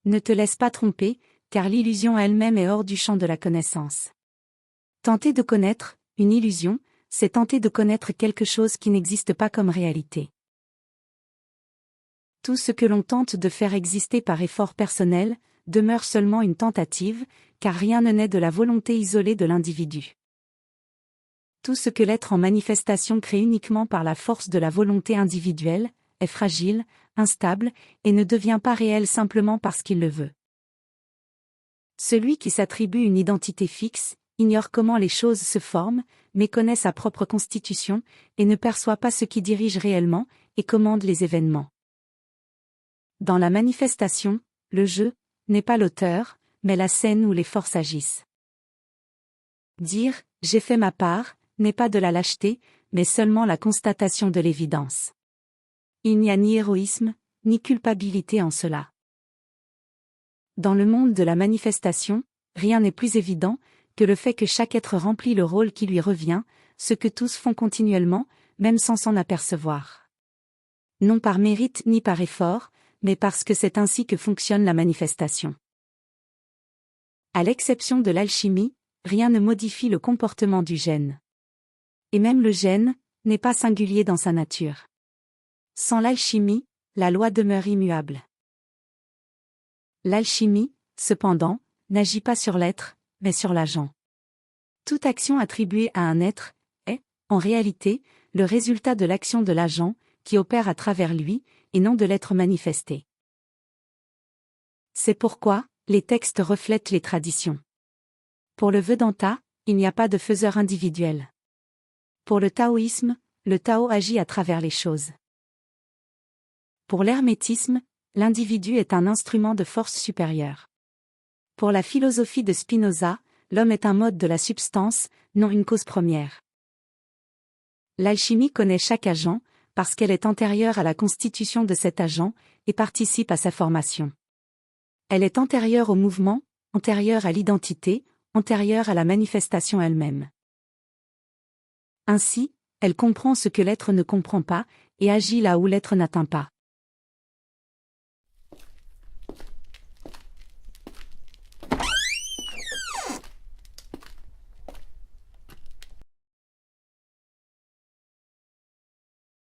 Ne te laisse pas tromper, car l'illusion elle-même est hors du champ de la connaissance. Tenter de connaître, une illusion, c'est tenter de connaître quelque chose qui n'existe pas comme réalité. Tout ce que l'on tente de faire exister par effort personnel, demeure seulement une tentative, car rien ne naît de la volonté isolée de l'individu. Tout ce que l'être en manifestation crée uniquement par la force de la volonté individuelle, est fragile, instable, et ne devient pas réel simplement parce qu'il le veut. Celui qui s'attribue une identité fixe, ignore comment les choses se forment, méconnaît sa propre constitution, et ne perçoit pas ce qui dirige réellement, et commande les événements. Dans la manifestation, le jeu n'est pas l'auteur, mais la scène où les forces agissent. Dire « j'ai fait ma part » n'est pas de la lâcheté, mais seulement la constatation de l'évidence. Il n'y a ni héroïsme, ni culpabilité en cela. Dans le monde de la manifestation, rien n'est plus évident que le fait que chaque être remplit le rôle qui lui revient, ce que tous font continuellement, même sans s'en apercevoir. Non par mérite ni par effort, mais parce que c'est ainsi que fonctionne la manifestation. À l'exception de l'alchimie, rien ne modifie le comportement du gène. Et même le gène n'est pas singulier dans sa nature. Sans l'alchimie, la loi demeure immuable. L'alchimie, cependant, n'agit pas sur l'être, mais sur l'agent. Toute action attribuée à un être est, en réalité, le résultat de l'action de l'agent, qui opère à travers lui, et non de l'être manifesté. C'est pourquoi, les textes reflètent les traditions. Pour le Vedanta, il n'y a pas de faiseur individuel. Pour le taoïsme, le Tao agit à travers les choses. Pour l'hermétisme, l'individu est un instrument de force supérieure. Pour la philosophie de Spinoza, l'homme est un mode de la substance, non une cause première. L'alchimie connaît chaque agent, parce qu'elle est antérieure à la constitution de cet agent, et participe à sa formation. Elle est antérieure au mouvement, antérieure à l'identité, antérieure à la manifestation elle-même. Ainsi, elle comprend ce que l'être ne comprend pas, et agit là où l'être n'atteint pas.